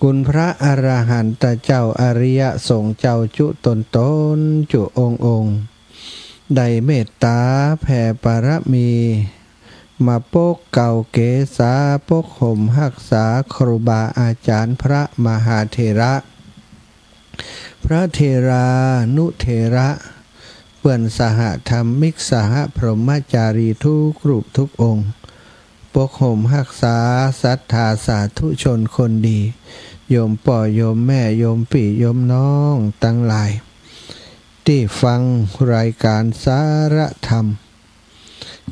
คุณพระอรหันตเจ้าอริยสงฆ์เจ้าจุตนจุองค์ได้เมตตาแผ่ปรมีมาปกเก่าเกษาปกห่มหักษาครูบาอาจารย์พระมหาเถระพระเทรานุเถระเพื่อนสหธรรมิกสหพรหมจารีทุกรูปทุกองค์ปกห่มหักษาศรัทธาสาธุชนคนดีโยมป่อโยมแม่โยมปี่โยมน้องตั้งหลายที่ฟังรายการสารธรรม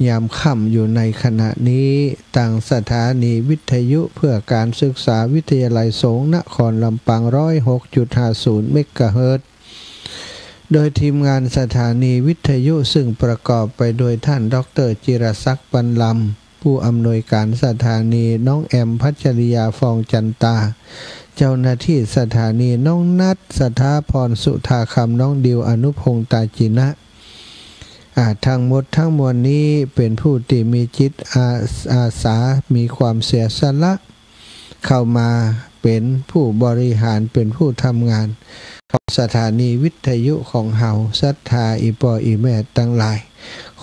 ยามค่ำอยู่ในขณะนี้ตั้งสถานีวิทยุเพื่อการศึกษาวิทยาลัยสงฆ์นครลำปาง106.50 เมกะเฮิรตซ์โดยทีมงานสถานีวิทยุซึ่งประกอบไปโดยท่านดร.จิรศักดิ์ปันลำผู้อำนวยการสถานีน้องแอมพัชริยาฟองจันตาเจ้าหน้าที่สถานีน้องนัทสถาพรสุธาคำน้องดิวอนุพงษ์ตาจินะทั้งหมดทั้งมวลนี้เป็นผู้ที่มีจิตอาสามีความเสียสละเข้ามาเป็นผู้บริหารเป็นผู้ทำงานของสถานีวิทยุของเฮาศรัทธาอีปออีแม่ตั้งหลาย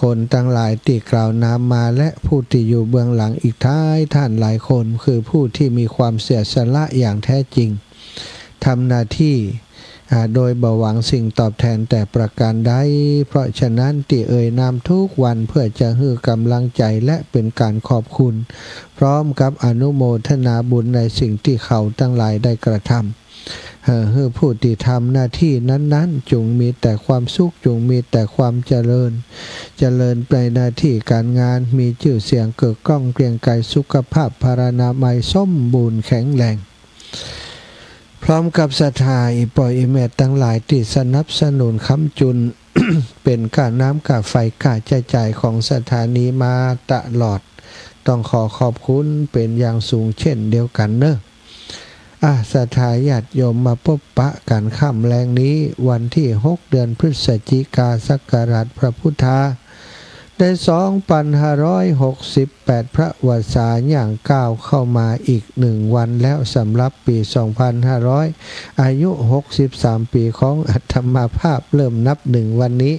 คนตั้งหลายที่กล่าวนามมาและผู้ที่อยู่เบื้องหลังอีกท้ายท่านหลายคนคือผู้ที่มีความเสียสละอย่างแท้จริงทำหน้าที่โดยบ่หวังสิ่งตอบแทนแต่ประการใดเพราะฉะนั้นที่เอ่ยนามทุกวันเพื่อจะให้กำลังใจและเป็นการขอบคุณพร้อมกับอนุโมทนาบุญในสิ่งที่เขาทั้งหลายได้กระทำให้ผู้ที่ทำหน้าที่นั้นๆจงมีแต่ความสุขจงมีแต่ความเจริญไปหน้าที่การงานมีชื่อเสียงเกิดก้องเกรียงไกรสุขภาพพรรณนามัยสมบูรณ์แข็งแรงพร้อมกับศรัทธาอีปอยอีแม่ทั้งหลายที่สนับสนุนค้ำจุน เป็นค่าน้ำค่าไฟค่าใช้จ่ายของสถานีมาตลอดต้องขอขอบคุณเป็นอย่างสูงเช่นเดียวกันเนอะศรัทธาญาติโยมมาพบปะกันค่ำแรงนี้วันที่6 เดือนพฤศจิกาศักราชพระพุทธาได้2568พระวสาอย่างก้าวเข้ามาอีก1วันแล้วสำหรับปี2500อายุ63ปีของอัตมาภาพเริ่มนับ1วันนี้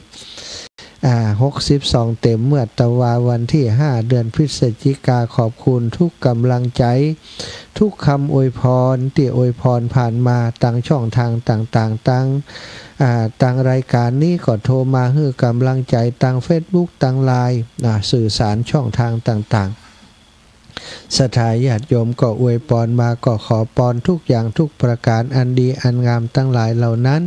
62เต็มเมื่อตะวาวันที่5เดือนพฤศจิกาขอบคุณทุกกำลังใจทุกคำอวยพรที่อวยพรผ่านมาต่างช่องทางต่างๆต่างรายการนี้ก็โทรมาให้กำลังใจต่าง Facebook ต่างไลน์สื่อสารช่องทางต่างๆสถาญาติโยมก็อวยพรมาก็ขอพรทุกอย่างทุกประการอันดีอันงามทั้งหลายเหล่านั้น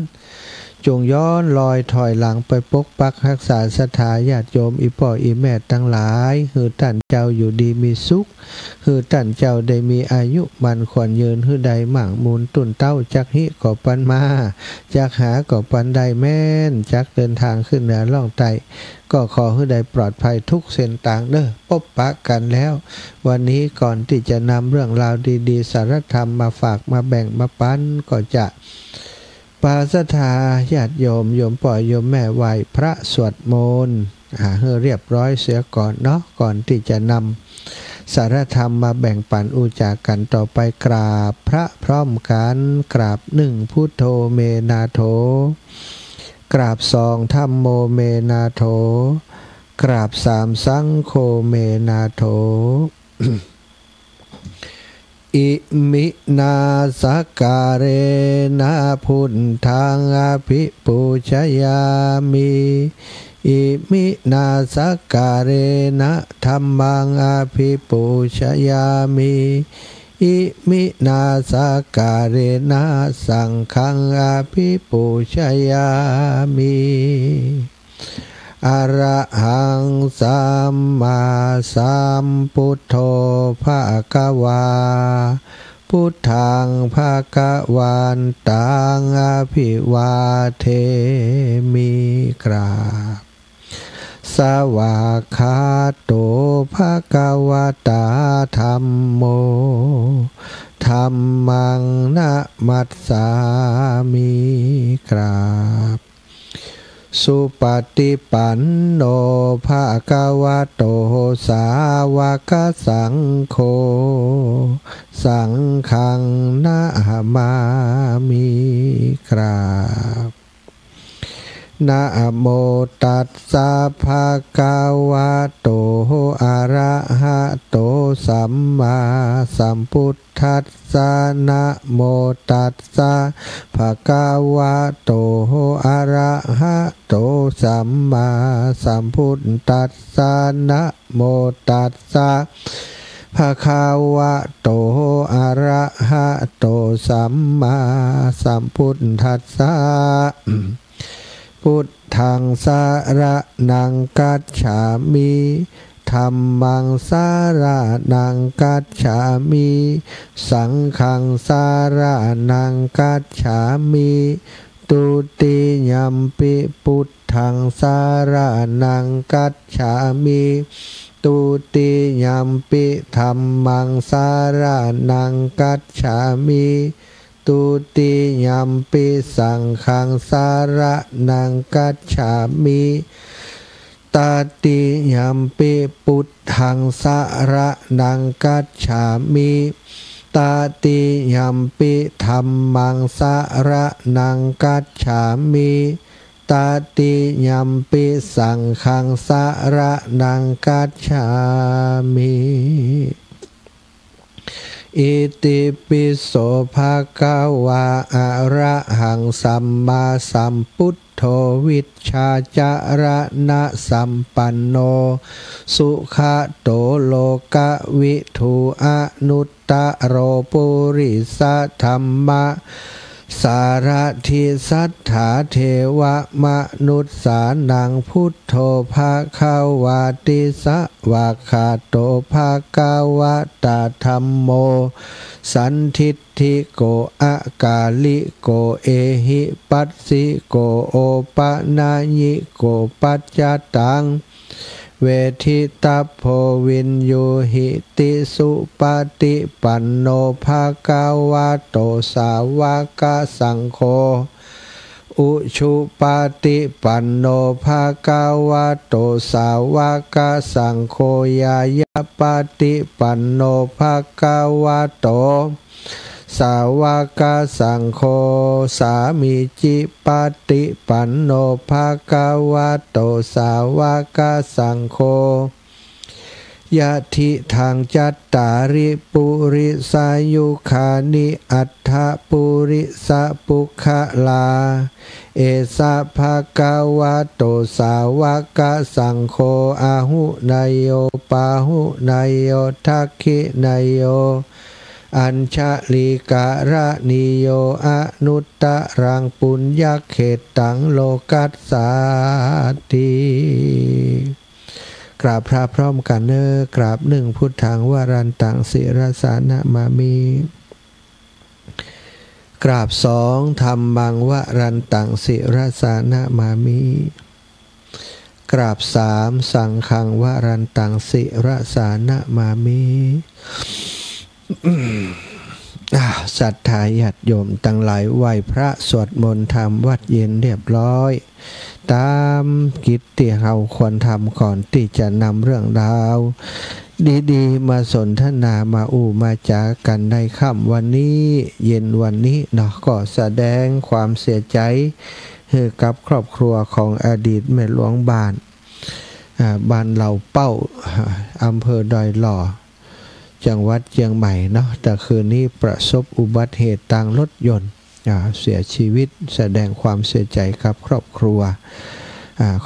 จงย้อนลอยถอยหลังไปปกปักรักษาศรัทธาญาติโยมอีพ่ออีแม่ทั้งหลายให้ท่านเจ้าอยู่ดีมีสุขให้ท่านเจ้าได้มีอายุมันขวัญยืนให้ใดหมั่งมูลตุนเต้าจักหิก่อปันมาจักหาก่อปันใดแม่นจักเดินทางขึ้นเหนือล่องไต่ก็ขอให้ได้ปลอดภัยทุกเส้นทางเด้อพบปะกันแล้ววันนี้ก่อนที่จะนำเรื่องราวดีๆสารธรรมมาฝากมาแบ่งมาปันก็จะปาศรัทธาญาติโยมปล่อยโยมแม่ไหว้พระสวดมนต์ให้เรียบร้อยเสียก่อนเนาะก่อนที่จะนำสารธรรมมาแบ่งปันอุจากันต่อไปกราบพระพร้อมกันกราบ1พุทโธเมนาโถกราบ2ธัมโมเมนาโถกราบ3สังโฆเมนาโถ อิมินาสการเรนะพุทธังอภิปูชยามิอิมินาสการเรนะธัมมังอภิปูชยามิอิมินาสการเรนะสังฆังอภิปูชยามิอระหังสัมมาสัมพุทโธภะคะวาพุทธังภะคะวันตังอภิวาเทมิกราบสวากขาโตภะคะวะตาธัมโมธัมมังนะมัสสามิกราบ สุปฏิปันโนภะคะวะโตสาวกสังโฆสังฆังนะมามิกราบนะโมตัสสะภะคะวะโตอะระหะโตสัมมาสัมพุทธัสสะนะโมตัสสะภะคะวะโตอะระหะโตสัมมาสัมพุทธัสสะนะโมตัสสะภะคะวะโตอะระหะโตสัมมาสัมพุทธัสสะพุทธังสารนังกัจฉามิธัมมังสารนังกัจฉามิสังฆังสารนังกัจฉามิตุติยัมปิพุทธังสารนังกัจฉามิตุติยัมปิธัมมังสารนังกัจฉามิตุติยัมปิสังฆังสารนังกัจฉามิตติยัมปิพุทธังสารนังกัจฉามิตติยัมปิธัมมังสารนังกัจฉามิตติยัมปิสังฆังสารนังกัจฉามิอิติปิโสภะคะวะอะระหังสัมมาสัมพุทโธวิชชาจารณะสัมปันโนสุขโตโลกวิทูอนุตตโรปุริสธรรมะสารทิสัทธาเทวมนุษสานังพุทโธภะคะวะติสวะคาโตภะคะวะตาธัมโมสันทิฏฐิโกอะกาลิโกเอหิปัสสิโกโอปะนายิโกปัจจตังเวทิตาโพวินโยหิติสุปฏิปันโนภะคะวะโตสาวกสังโฆอุชุปฏิปันโนภะคะวะโตสาวกสังโฆยายาปฏิปันโนภะคะวะโตสาวกสังโฆสามิจิปฏิปันโนภะคะวะโตสาวกสังโฆยะทิทางจัตตาริปุริสายุคานิอัฏฐปุริสปุคลาเอสะภะคะวะโตสาวกสังโฆอาหุนายโยปาหุนายโยทักขินายโยอัญชลิการะนิโยอนุตตรังปุญญเขตังโลกัสสาติกราบพระพร้อมกันเนอกราบหนึ่งพุทธังวรันตังศิรสานะมามิกราบสองธัมมังวรันตังศิรสานะมามิกราบสามสังฆังวรันตังศิรสานะมามิศรัทธาญาติโยมตั้งหลายไหว้พระสวดมนต์ทำวัดเย็นเรียบร้อยตามกิจที่เราควรทำก่อนที่จะนำเรื่องราวดีๆมาสนทนามามาจากันในค่ำวันนี้เย็นวันนี้เนาะก็แสดงความเสียใจให้กับครอบครัวของอดีตแม่หลวงบ้านเหล่าเป้าอำเภอดอยหล่อจังหวัดเชียงใหม่เนาะแต่คืนนี้ประสบอุบัติเหตุทางรถยนต์เสียชีวิตแสดงความเสียใจกับครอบครัว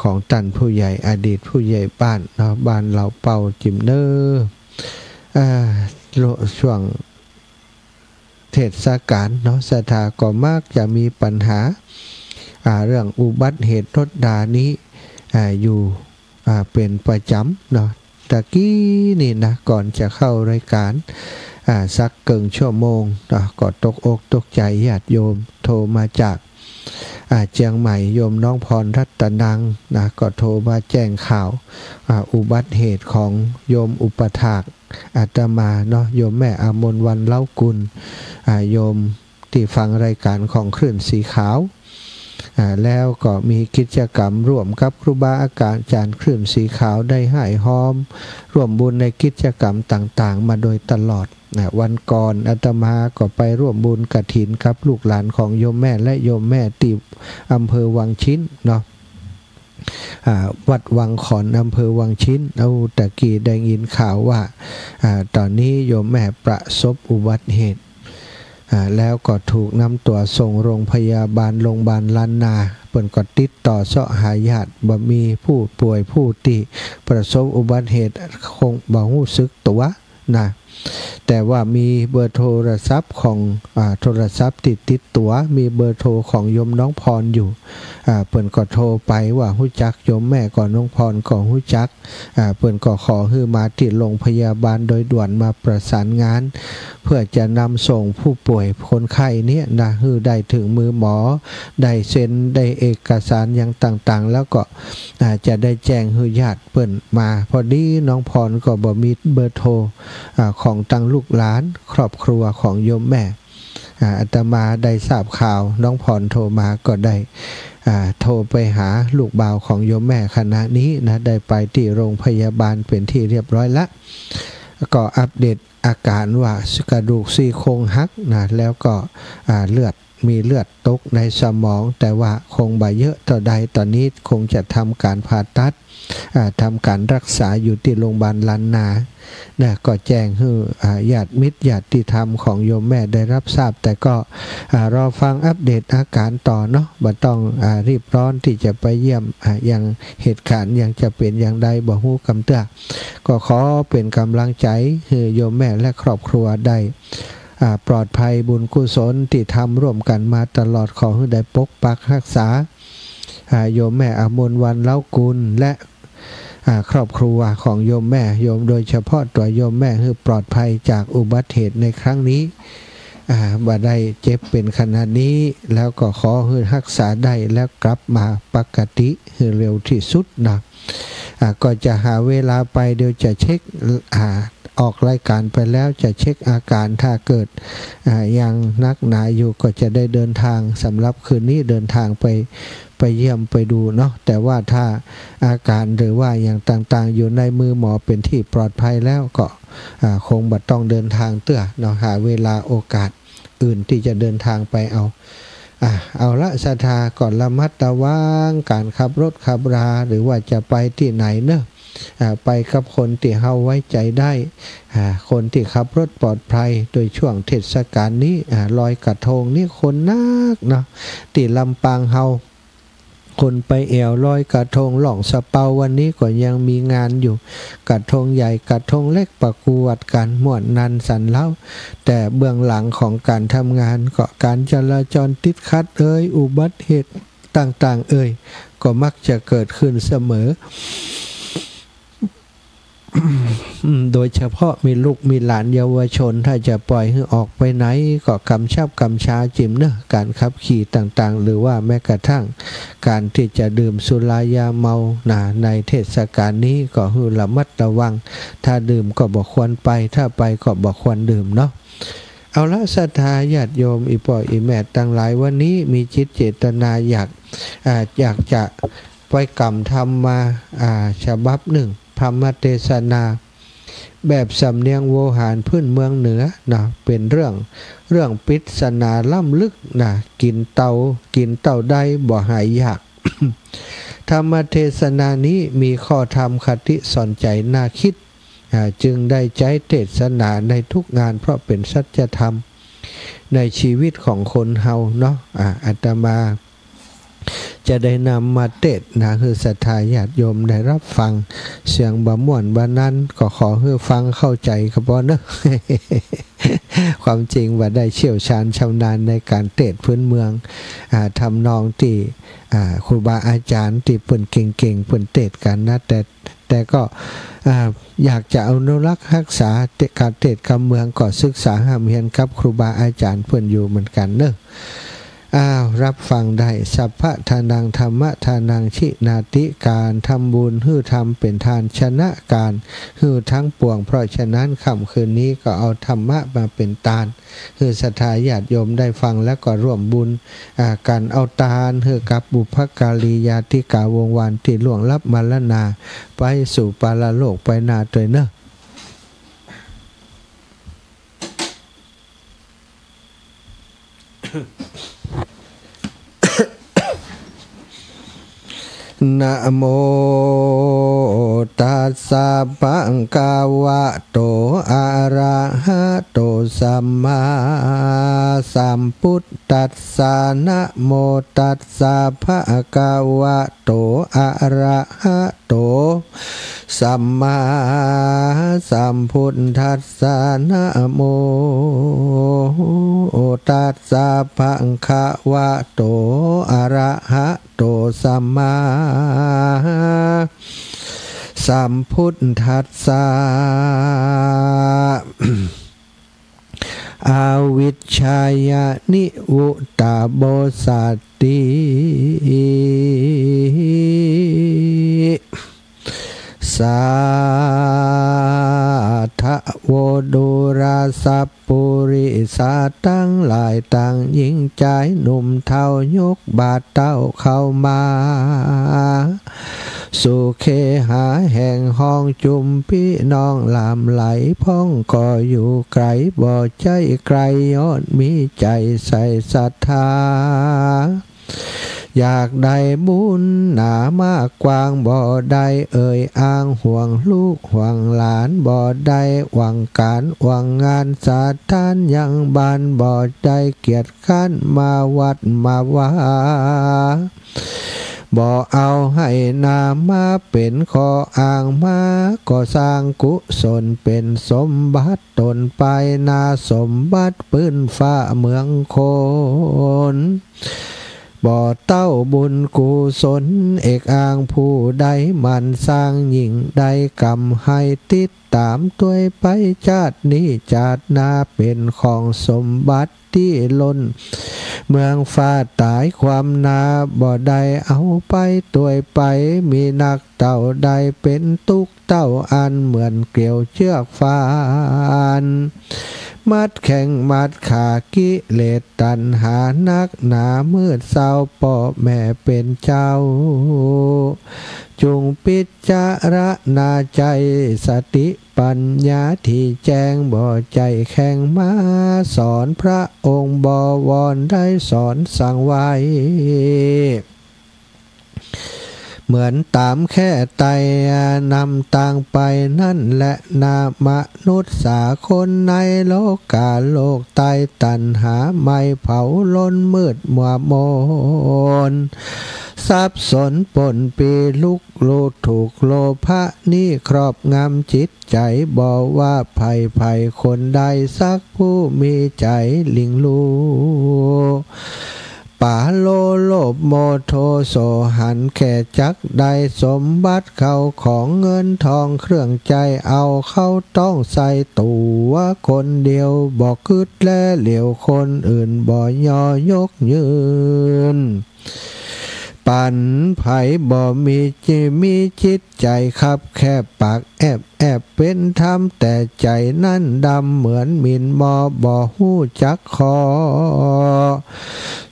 ของท่านผู้ใหญ่อดีตผู้ใหญ่บ้านเนาะบ้านเหล่าเป่าจิมเนอร์ช่วงเทศกาลเนาะสถาก็มากจะมีปัญหาเรื่องอุบัติเหตุรถดานี้อยู่เป็นประจำเนาะตะกี้นี่นะก่อนจะเข้ารายการสักเกินชั่วโมงก็ตกอกตกใจญาติโยมโทรมาจากเชียงใหม่โยมน้องพรรัตนังนะก็โทรมาแจ้งข่าวอุบัติเหตุของโยมอุปถากอาตมาเนาะโยมแม่อมนวันเล่ากุลโยมที่ฟังรายการของคลื่นสีขาว แล้วก็มีกิจกรรมร่วมกับครูบาอาจารย์คลื่นสีขาวได้ให้ห้อมร่วมบุญในกิจกรรมต่างๆมาโดยตลอดวันก่อนอาตมาก็ไปร่วมบุญกฐินกับลูกหลานของโยมแม่และโยมแม่ที่อำเภอวังชิ้นเนาะวัดวังขอนอำเภอวังชิ้นเอาตะกี้ได้ยินข่าวว่าตอนนี้โยมแม่ประสบอุบัติเหตุแล้วก็ถูกนำตัวส่งโรงพยาบาลล้านนาเปิ่นก็ติดต่อเสาะหาญาติบ่มีผู้ป่วยผู้ที่ประสบอุบัติเหตุคงบ่รู้สึกตัวนะแต่ว่ามีเบอร์โทรศัพท์ของโทรศัพท์ติดตัวมีเบอร์โทรของโยมน้องพรอยู่เปิ่นก็โทรไปว่าฮู้จักโยมแม่ก่อนน้องพรก็ฮู้จักเปิ่นก็ขอให้มาที่โรงพยาบาลโดยด่วนมาประสานงานเพื่อจะนำส่งผู้ป่วยคนไข้เนี่ยนะให้ได้ถึงมือหมอได้เซ็นได้เอกสารอย่างต่างๆแล้วก็จะได้แจ้งให้ญาติเปิ่นมาพอดีน้องพรก็บ่มีเบอร์โทรของตั้งลูกหลานครอบครัวของโยมแม่อาตมาได้ทราบข่าวน้องพรโทรมาก็ได้โทรไปหาลูกบ่าวของโยมแม่คณะนี้นะได้ไปที่โรงพยาบาลเป็นที่เรียบร้อยละก็อัปเดตอาการว่ากระดูกซี่โครงหักนะแล้วก็มีเลือดตกในสมองแต่ว่าคงบ่เยอะต่อใดตอนนี้คงจะทำการผ่าตัดทำการรักษาอยู่ที่โรงพยาบาลล้านนาก็แจ้งให้ญาติมิตรญาติธรรมของโยมแม่ได้รับทราบแต่ก็รอฟังอัปเดตอาการต่อเนาะบ่ต้องรีบร้อนที่จะไปเยี่ยมอย่างเหตุการณ์ยังจะเป็นอย่างใดบ่ฮู้กำเตื้อก็ขอเป็นกำลังใจให้โยมแม่และครอบครัวได้ปลอดภัยบุญกุศลที่ทำร่วมกันมาตลอดขอให้ได้ปกปักรักษาโยมแม่อมนวันเล้ากุลและครอบครัวของโยมแม่โยมโดยเฉพาะตัวโยมแม่ให้ปลอดภัยจากอุบัติเหตุในครั้งนี้บ่ได้เจ็บเป็นขนาดนี้แล้วก็ขอให้รักษาได้แล้วกลับมาปกติให้เร็วที่สุดนะก็จะหาเวลาไปเดี๋ยวจะเช็คออกรายการไปแล้วจะเช็คอาการถ้าเกิดยังนักหนาอยู่ก็จะได้เดินทางสำหรับคืนนี้เดินทางไปเยี่ยมไปดูเนาะแต่ว่าถ้าอาการหรือว่าอย่างต่างๆอยู่ในมือหมอเป็นที่ปลอดภัยแล้วก็คงบ่ต้องเดินทางเตื้อเนาะหาเวลาโอกาสอื่นที่จะเดินทางไปเอาละศรัทธาก่อนระมัดระวังการขับรถขับราหรือว่าจะไปที่ไหนเนอะไปกับคนที่เฮาไว้ใจได้คนที่ขับรถปลอดภัยโดยช่วงเทศกาลนี้ลอยกระทงนี่คนนักเนาะที่ลำปางเฮาคนไปแอวลอยกระทงหล่องสะเปาวันนี้ก็ยังมีงานอยู่กระทงใหญ่กระทงเล็กประกวดกันม่วนนันสันเล่าแต่เบื้องหลังของการทำงานก็การจราจรติดขัดอุบัติเหตุต่างๆก็มักจะเกิดขึ้นเสมอ โดยเฉพาะมีลูกมีหลานเยาวชนถ้าจะปล่อยให้ออกไปไหนก็กำชับกำชาจิมเนอะการขับขี่ต่างๆหรือว่าแม้กระทั่งการที่จะดื่มสุรายาเมาในเทศกาลนี้ก็ให้ระมัดระวังถ้าดื่มก็บ่ควรไปถ้าไปก็บ่ควรดื่มเนาะเอาละศรัทธาญาติโยมอีพ่ออีแม่ต่างหลายวันนี้มีจิตเจตนาอยากจะไปกรรมทำมาฉบับหนึ่งธรรมเทศนาแบบสำเนียงโวหารพื้นเมืองเหนือนะเป็นเรื่องปริศนาล้ำลึกนะกินเต่าได้บ่หายยาก ธรรมเทศนานี้มีข้อธรรมคติสอนใจน่าคิดจึงได้ใจเทศนาในทุกงานเพราะเป็นสัจธรรมในชีวิตของคนเฮาเนาะอาตมาจะได้นำมาเทศนาให้ศรัทธาญาติโยมได้รับฟังเสียงบ่ม่วนบ่นั้นก็ขอให้ฟังเข้าใจครับบ่เนอะ ความจริงว่าได้เชี่ยวชาญชำนาญในการเทศพื้นเมืองทำนองที่ครูบาอาจารย์ที่เพิ่นเก่งๆเพิ่นเทศกันนะแต่ก็อยากจะอนุรักษ์รักษาการเทศคำเมืองก็ศึกษาหามเรียนกับครูบาอาจารย์เพิ่นอยู่เหมือนกันเนอะ รับฟังได้สัพพะทานังธรรมะทานังชินาติการทำบุญฮือทำเป็นทานชนะการฮือทั้งปวงเพราะฉะนั้นค่ำคืนนี้ก็เอาธรรมะมาเป็นทานฮือศรัทธาญาติโยมได้ฟังแล้วก็ร่วมบุญการเอาทานฮือกับบุพการีญาติกาวงวานที่ล่วงลับมรณาไปสู่ปาลโลกไปนาเตยเนอะนะโมตัสสะภะคะวะโตอะระหะโตสัมมาสัมพุทธัสสะนะโมตัสสะภะคะวะโตอะระหะโตสัมมาสัมพุทธัสสะนะโมตัสสะภะคะวะโตอะระหะโตสัมมาสัมพุทธัสสะอาวิชชายานิวุตตาโบสัตติสัทธโวดุราสัพปุริสาตั้งหลายต่างหญิงใจหนุ่มเท่ายกบาทเต้าเข้ามาสู่เคหาแห่งห้องจุมพี่น้องลามไหลพ้องก็อยู่ไกลบ่ใจไกลย้อนมีใจใส่ศรัทธาอยากได้บุญหนามากกว้างบ่ได้เอ่ยอ้างห่วงลูกห่วงหลานบ่ได้หวังการหวังงานสาธานยังบานบ่ได้เกียรติขันมาวัดมาว่าบ่เอาให้นามาเป็นข้ออ้างมาก็สร้างกุศลเป็นสมบัติตนไปนาสมบัติปื้นฟ้าเมืองโคนบ่เต้าบุญกุศลเอกอ้างผู้ใดมันสร้างยิ่งใดกรรมให้ติดตามตัวไปชาตินี้ชาติหน้าเป็นของสมบัติที่ล้นเมืองฟ้าตายความนาบ่ได้เอาไปตัวไปมีนักเต่าใดเป็นตุกเต่าอันเหมือนเกลียวเชือกฟานมัดแข่งมัดขากิเลสตัณหานักหนามืดเศร้าป่อแม่เป็นเจ้าจุงพิจารณาใจสติปัญญาที่แจ้งบ่ใจแข็งมาสอนพระองค์บ่วอนได้สอนสั่งไว้เหมือนตามแค่ไตนำต่างไปนั่นแหละนามนุษย์สาคนในโลกาโลกไตตัณหาไม่เผาล้นมืดมัวมนสับสนปนปีลุกโลถูกโลภะนี่ครอบงำจิตใจบอกว่าภัยคนใดสักผู้มีใจลิงลูป่าโลโลภโมโทโสหันแค่จักได้สมบัติเขาของเงินทองเครื่องใจเอาเข้าต้องใส่ตัวคนเดียวบอกคืดและเหลียวคนอื่นบ่ยอยกยืนปันไผ่บ่มีจิตใจคับแคบปากแอบเป็นธรรมแต่ใจนั่นดำเหมือนมินมอบ่หู้จักคอ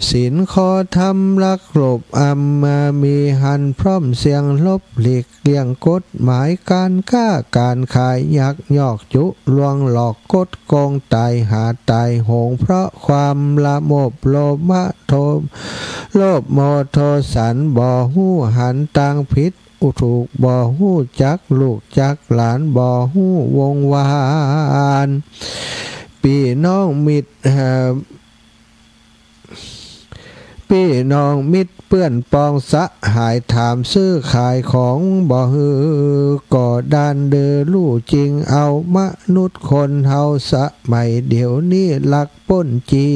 ศีลข้อธรรมลักลบอำมามีหันพร้อมเสียงลบหลีกเลี่ยงกฎหมายการค้าการขายยักยอกจุลวงหลอกกดโกงตายหาตายโหงเพราะความละโมบโลภะโทโลภโมโทสันบ่หู้หันต่างผิดอุถูกบ่หู้จักลูกจักหลานบ่หู้วงวานพี่น้องมิตรพี่น้องมิตรเปื้อนปองสะหายถามซื้อขายของบ่ฮือก่อด้านเดือลู่จริงเอามนุษย์คนเฮาสะใหม่เดี๋ยวนี้ลักป้นจี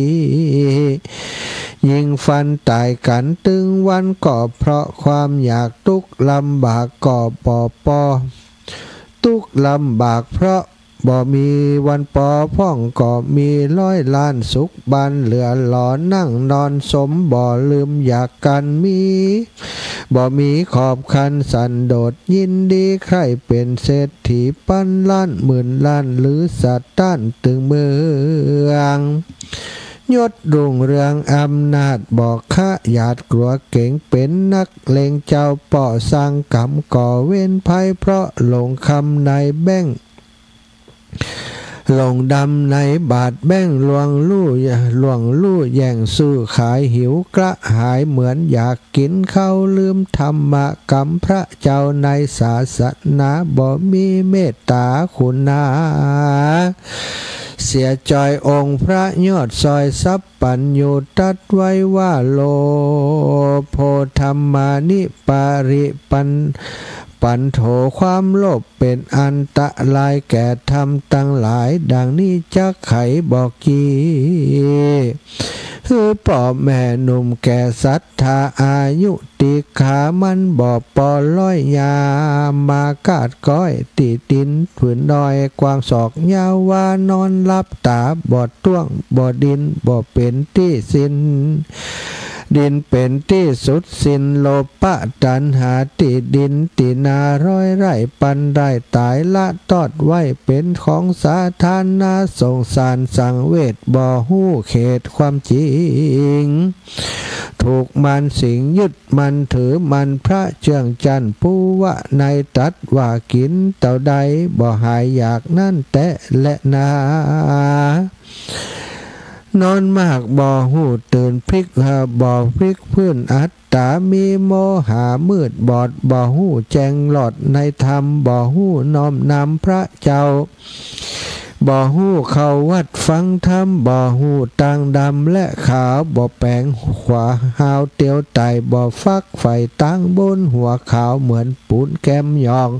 ยิงฟันตายกันตึงวันก็เพราะความอยากทุกข์ลำบากก็ปอตุกข์ลำบากเพราะ บ่มีวันปอพ่องก็มีร้อยล้านสุขบันเหลือหลอนั่งนอนสมบ่ลืมอยากกันมีบ่มีขอบคันสันโดษยินดีใครเป็นเศรษฐีปันล้านหมื่นล้านหรือสัตว์ต้านตึงเมืองยศรุ่งเรืองอำนาจบอกข้าหยาดกลัวเก่งเป็นนักเลงเจ้าป่อสร้างกรรมก่อเว้นภัยเพราะหลงคำในแบ่งลงดำในบาทแบ่งลวงลู่แย่งสู้ขายหิวกระหายเหมือนอยากกินข้าวลืมธรรมกรรมพระเจ้าในศาสนาบ่มีเมตตาคุณนาเสียจอยองค์พระยอดซอยซับปัญญูตัดไว้ว่าโลโพธรรมานิปาริปันโถความโลภเป็นอันตรายแก่ธรรมตั้งหลายดังนี้จักไขบอกกีคือพ่อแม่หนุ่มแก่ศรัทธาอายุติขามันบ่ปอร้อยยามากาดก้อยติดินผืนดอยกวางศอกยาวว่านอนลับตาบ่ต้วงบ่ดินบ่เป็นที่สิ้นดินเป็นที่สุดสิ้นโลภะตัณหาติดินตินาร้อยไร่ปันได้ตายละตอดไว้เป็นของสาธารณะสงสารสังเวชบ่หู้เขตความจริงถูกมันสิงยึดมันถือมันพระเจืองจันทร์ผู้ว่าในตัดว่ากินเต่าใดบ่หายอยากนั่นแต่และนานอนมากบ่หูตื่นพลิกบ่พลิกพื้นอัตตามีโมหามืดบอดบ่หูแจงหลอดในธรรมบ่หูน้อมนำพระเจ้าบ่หูเข้าวัดฟังธรรมบ่หูต่างดำและขาวบ่แปลงขวาหาวเตียวไตบ่ฟักไฟตั้งบนหัวขาวเหมือนปูนแก้มยอง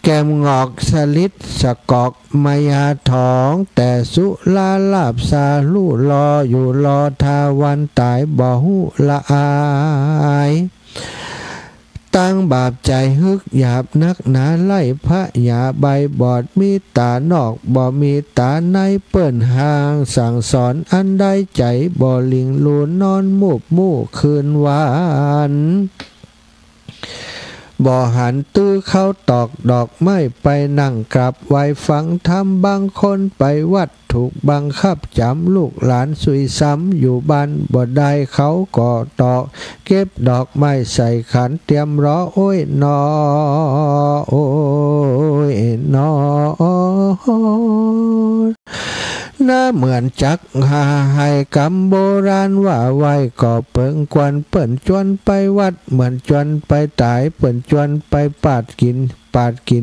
แก้มงอกสลิดสะกอกมายาทองแต่สุลาลาบซาลู่รออยู่รอทาวันตายบ่หูละอายตั้งบาปใจฮึกหยาบนักหนาไล่พระหยาใบบอดมีตานอกบ่มีตาในเปิ้นห่างสั่งสอนอันใดใจบ่ลิงลูนนอนมูบมู่คืนวานบ่หันตื้อเข้าตอกดอกไม้ไปนั่งกลับไว้ฟังธรรมบางคนไปวัดถูกบังคับจำลูกหลานสุยซ้ำอยู่บ้านบ่ได้เขาก็ตอกเก็บดอกไม้ใส่ขันเตรียมรอโอ้ยนอโอ้ยนอน่าเหมือนจักหาให้กำโบราณว่าไว้ก็เปิงกวนเปิ่นจวนไปวัดเหมือนจวนไปตายเปิ่นจวนไปปาดกิ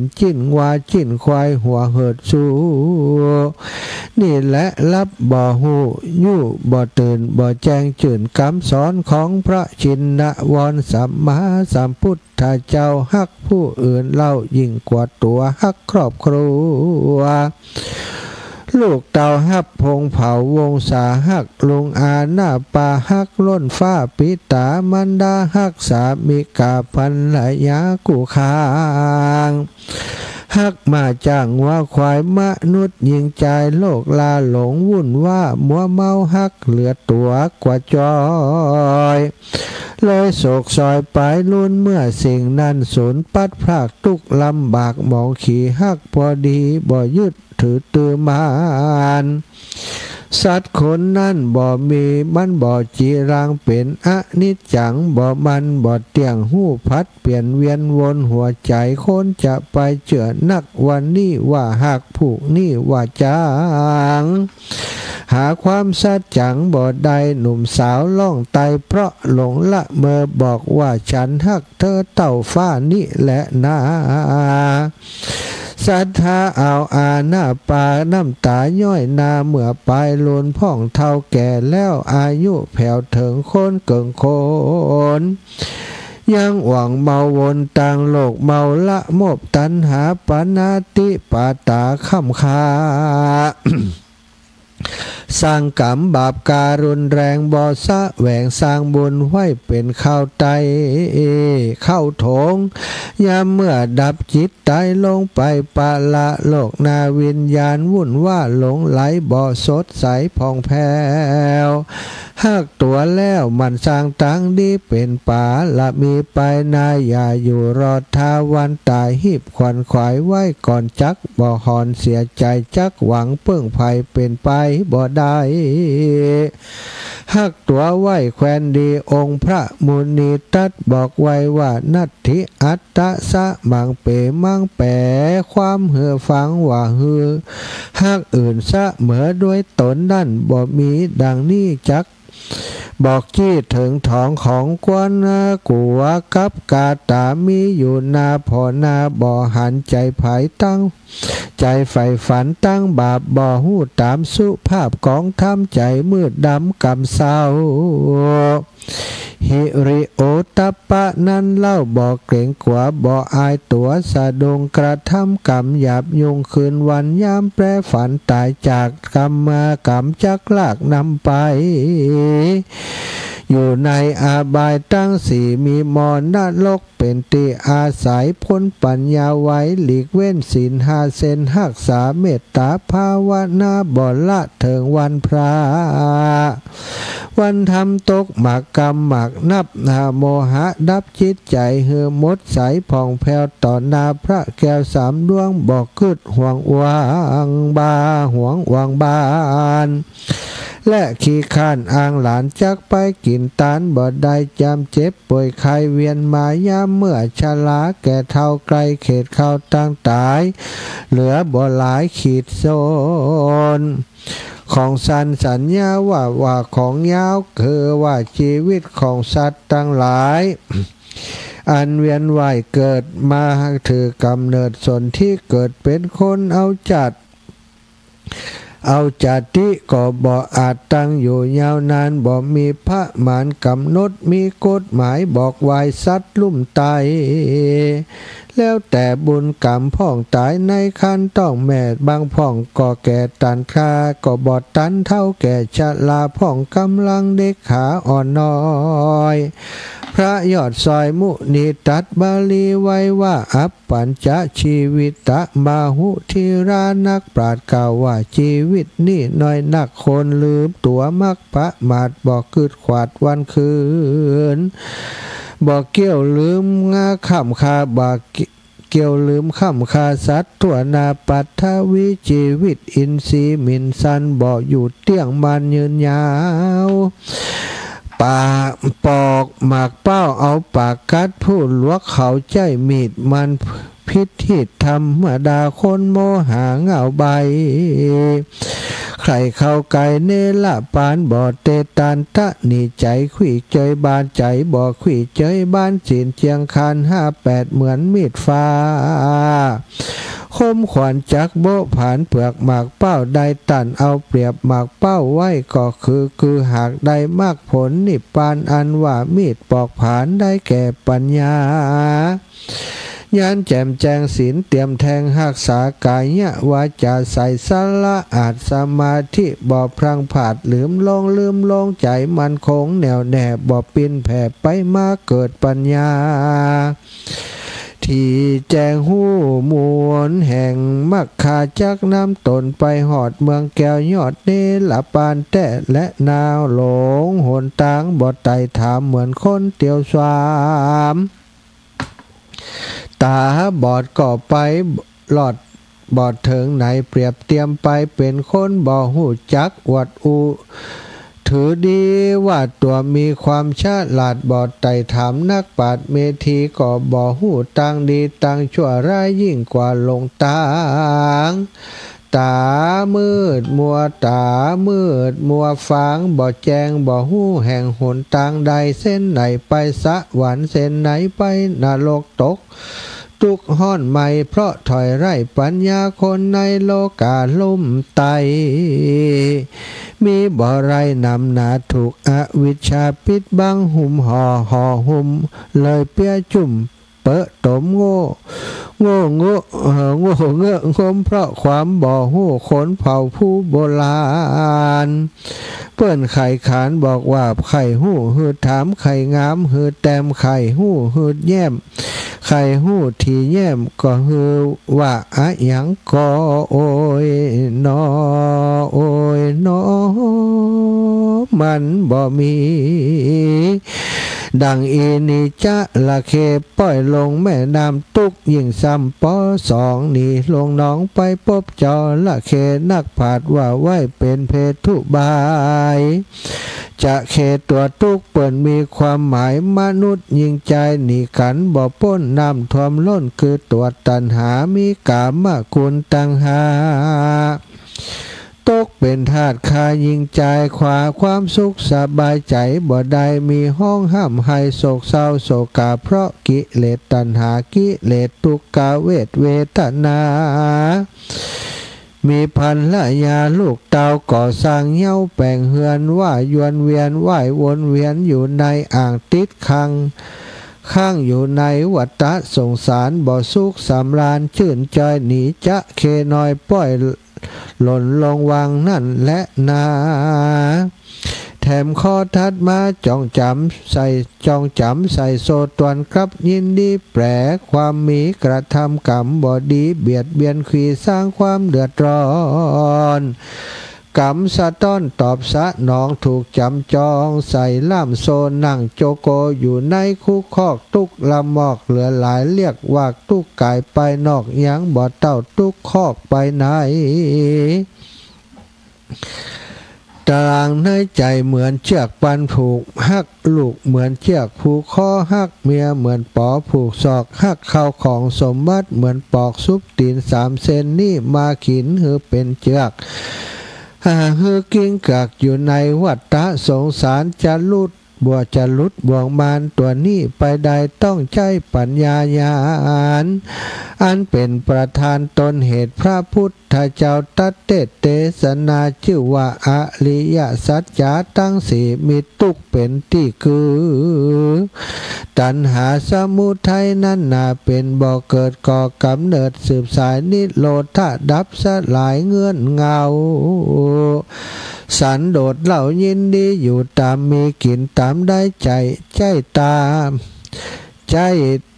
นจิ้นว่าจิ้นควายหัวเหิดสู้นี่แหละรับบ่หูยู่บ่ตื่นบ่แจ้งจื่นคำสอนของพระชินวรสัมมาสัมพุทธเจ้าฮักผู้อื่นเล่ายิ่งกว่าตัวฮักครอบครัวลูกเต่าฮับพงเผาวงสาฮักลุงอาหน้าปาฮักล้นฟ้าปิตามันดาฮักสามิกาพันละยากูคางฮักมาจ้างว่าควายมนุษย์ยิงใจโลกลาหลงวุ่นว่ามัวเมาฮักเหลือตัวกว่าจอยเลยโศกซอยไปลุ่นเมื่อสิ่งนั้นสูญปัดพรากทุกลำบากมองขี่ฮักพอดีบ่ยึดถือตือมานสัตว์คนนั้นบ่มีมันบ่จีรังเป็นอนิจจังบ่มันบ่เตียงหู้พัดเปลี่ยนเวียนวนหัวใจคนจะไปเจือนักวันนี้ว่าหักผูกนี่ว่าจางหาความสัจจังบ่ได้หนุ่มสาวล่องไตเพราะหลงละเมอบอกว่าฉันหักเธอเต่าฟ้านี่แหละนาศรัทธาเอาอาหน้าปาน้ำตาย่อยนาเมื่อปลายลนพ่องเท่าแก่แล้วอายุแผ่วถึงคนเกิงคนยังหวังเมาวนต่างโลกเมาละโมบตันหาปนาติปาตาค่ำคา สร้างกรรมบาปการุนแรงบ่สะแหวงสร้างบุญไว้เป็นข้าวไตเข้าโถงยามเมื่อดับจิตใจลงไปปะละโลกนาวิญญาณวุ่นว่าหลงไหลบ่สดใสผ่องแผ้วหากตัวแล้วมันสร้างตั้งดีเป็นป่าละมีไปนาอย่าอยู่รอทาวันตายหีบขวัญขวายไว้ก่อนจักบ่หอนเสียใจจักหวังเพิ่งภัยเป็นไปบ่ได้หักตัวไว้แควนดีองค์พระมุนีตัดบอกไว้ว่านัตถิอัตตะสะมังเปมังแปความเหือฟังว่าหือหักอื่นสะเหมือด้วยตนนั่นบ่มีดังนี้จักบอกจี้ถึงท้องของกวนกัวกับกาตามีอยู่นาพอนาบ่อหันใจภายตั้งใจใฝ่ฝันตั้งบาปบ่หูตามสุภาพของทำใจมืดดำกำเศร้าฮิริโอตัปปะนั้นเล่าบ่เกรงกว่าบ่อายตัวสะดงกระทำกรรมหยาบยุงคืนวันยามแปรฝันตายจากกรรมมากรรมจักลากนำไปอยู่ในอาบายตั้งสี่มีมรณรกเป็นที่อาศัยพ้นปัญญาไว้หลีกเว้นศีลห้าเซนหักษาเมตตาภาวนาบ่ละเถิงวันพระวันทำตกหมักกรรมหมักนับนาโมหะดับจิตใจเหือมดใสผ่องแผ้วต่อหน้าพระแก้วสามดวงบอกกึดห่วงวางบาห่วงวางบานและขี้ข้านอ้างหลานจักไปกินตานบ่ได้จำเจ็บป่วยไข้เวียนมายามเมื่อชราแก่เท่าไกลเขตเข้าตั้งตายเหลือบ่หลายขีดโซนของสันสัญญาว่าของยาวคือว่าชีวิตของสัตว์ทั้งหลายอันเวียนว่ายเกิดมาถือกำเนิดสนที่เกิดเป็นคนเอาจัดที่ก็บ่อาจตั้งอยู่ยาวนานบ่มีพระหมานกำหนดมีกฎหมายบอกไว้สัตว์ลุ่มตายแล้วแต่บุญกรรมพ่องตายในคันต้องแม่บางพ่องก็แก่ตันคาก็บอดตันเท่าแก่ชราพ่องกำลังเด็กขาอ่อนน้อยพระยอดซอยมุนีตัดบาลีไว้ว่าอัปปัญจชีวิตะมาหุทิรานักปราชญ์กล่าวว่าชีวิตนี่น้อยนักคนลืมตัวมักพระมาดบอกคืดขวาดวันคืนบอกเกี่ยวลืมงาขำคาบากเกี่ยวลืมข้ำคาสัตว์ตัวนาปัททวิชีวิตอินทรีย์มินสันบอกอยู่เตี้ยงมันยืนยาวปากปอกหมากเป้าเอาปากกัดพูดลวกเขาใจมีดมันพิษที่ธรรมดาคนโมหาเงาใบใครเข้าไกลเนละปานบ่อเตตันตะนี่ใจขุยเจยบานใจบ่อขุยเจยบานจีนเจียงคาน58เหมือนมีดฟ้าคมขวัญจักโบผ่านเปลือกหมากเป้าได้ตันเอาเปรียบหมากเป้าไว้ก็คือหากได้มากผลนิพพานอันว่ามีดปอกผ่านได้แก่ปัญญายานแจ่มแจงศีลเตรียมแทงหักษากายวาจาใส่สละอาจสมาธิบ่พลังผาดลืมลงใจมันคงแน่วแน่บ่ปินแผ่ไปมาเกิดปัญญาที่แจงหูมวลแห่งมักคาจักน้ำตนไปหอดเมืองแก้วยอดเนละปานแต่และนาวหลงหนตางบ่ไต่ถามเหมือนคนเตียวสวามตาบอดก็ไปหลอดบอดเถิงไหนเปรียบเตรียมไปเป็นคนบ่หูจักวัดอุถือดีว่าตัวมีความฉลาดบอดไต่ถามนักปราชญ์เมธีก็บ่หูตังดีตังชั่วร้ายยิ่งกว่าลงตางตามืดมัวฟางบ่แจงบ่หูแห่งหนทางใดเส้นไหนไปสวรรค์เส้นไหนไปนรกตกทุกห้อนใหม่เพราะถอยไร่ปัญญาคนในโลกาลุ่มไตมีบ่ไรนำหนาถูกอวิชชาปิดบังหุ่มห่อหุ่มเลยเปียจุ่ม เปะตมโง่โง่เงอะโง่เงอะงมเพราะความบ่หู้คนเผ่าผู้โบราณเปิ้นไข่ขานบอกว่าไข่หู้หืดถามไข่งามหืดแต้มไข่หู้หืดแย้มไข่หู้ที่แย้มก็หือว่าอะหยังก็โอยนอโอยนอมันบ่มีดังอีนี่จะละเคปล่อยลงแม่น้ำตุกยิ่งซ้ำปอสองนี่ลงน้องไปพบจอละเคนักผาดว่าไว้เป็นเพทุบายจะเคตัวตุกเปิ่นมีความหมายมนุษย์ยิ่งใจหนีกันบ่ป้นน้ำท่วมล้นคือตัวตัณหามีกามคุณตังหาตกเป็นทาสคายิงใจขวาความสุขสบายใจบ่ได้มีห้องห้ามให้โศกเศร้าโศกาเพราะกิเลสตัณหากิเลสทุกขเวทเวทนามีพันละยาลูกเตาก่อสร้างเย้าแปลงเฮือนว่ายวนเวียนว่ายวนเวียนอยู่ในอ่างติดขังข้างอยู่ในวัฏสงสารบ่สุขสำราญชื่นใจหนีจะเคน้อยปล่อยหล่นลงวางนั่นและนาแถมข้อทัดมาจ้องจำใส่โซตวนครับยินดีแปรความมีกระทำกรรมบ่ดีเบียดเบียนขีสร้างความเดือดร้อนกรรมสะต้อนตอบสะน้องถูกจำจองใส่ล่ามโซนั่งโจโกอยู่ในคุกคอกตุกละมอกเหลือหลายเรียกว่าตุกกายไปนอกยังบ่เต้าตุกคอกไปไหนตารางในใจเหมือนเชือกปันผูกหักลูกเหมือนเชือกผูกคอหักเมียเหมือนปอผูกศอกหักเข้าของสมบัติเหมือนปอกซุปตีน3 เซนนี่มาขินหือเป็นเชือกฮือกิ้งกักอยู่ในวัฏสงสารจะลุดบ่วงมารตัวนี้ไปได้ต้องใช้ปัญญาญาณอันเป็นประธานตนเหตุพระพุทธเจ้าตัดเทศนาชื่อว่าอริยสัจจะตั้งสี่มีตุกเป็นที่คือตัณหาสมุทัยนั้นน่ะเป็นบ่อเกิดก่อกำเนิดสืบสายนิโรธาดับสลายเงื่อนเงาสันโดษเหล่ายินดีอยู่ตามมีกินตามได้ใจตามใจ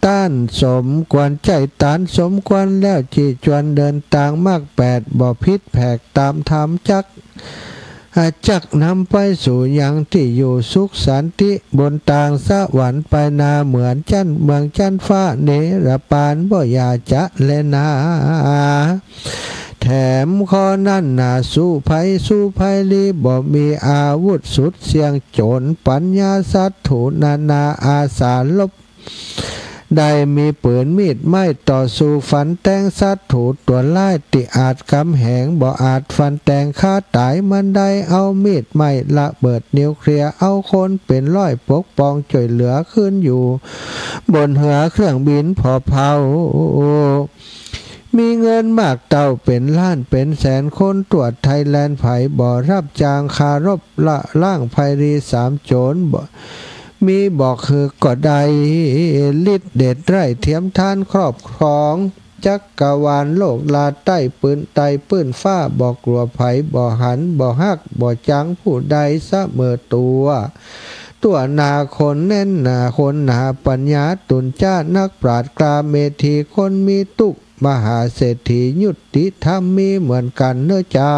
ต้านสมควรใจตานสมควรแล้วจีจวนเดินต่างมาก8บ่พิษแผกตามธรรมจักนำไปสู่ยังที่อยู่สุขสันติบนต่างสวรรค์ไปนาเหมือนจันเมืองจันฟ้าเนรปานบ่อยาจะเลนาแถมข้อนั้นน่าสู้ภัยลีบ่มีอาวุธสุดเสียงโจรปัญญาสัตถุนานาอาสาลบได้มีปืนมีดไม่ต่อสู้ฟันแทงสัตว์ถูตัวไล่ติอาจกำแหงบ่อาจฟันแทงฆ่าตายมันได้เอามีดไม่ระเบิดนิวเคลียร์เอาคนเป็นร้อยปกป้องช่วยเหลือขึ้นอยู่บนเหือเครื่องบินพอเผามีเงินมากเต่าเป็นล้านเป็นแสนคนตรวจไทยแลนด์ไผ่บ่รับจางคารบละล่างไพรี3 โจรบ่มีบอกคือก็ได้ฤทธิ์เดชไร่เทียมทานครอบครองจักกรวาลโลกลาใต้ปืนไตปืนฟ้าบ่กลัวไผบ่หันบ่ฮักบ่จังผู้ใดเสมอตัวนาคนแน่นนาคนหนาปัญญาตุนจ้านักปราชญ์กลาเมธีคนมีตุกมหาเศรษฐียุติธรรมมีเหมือนกันเนื้อเจ้า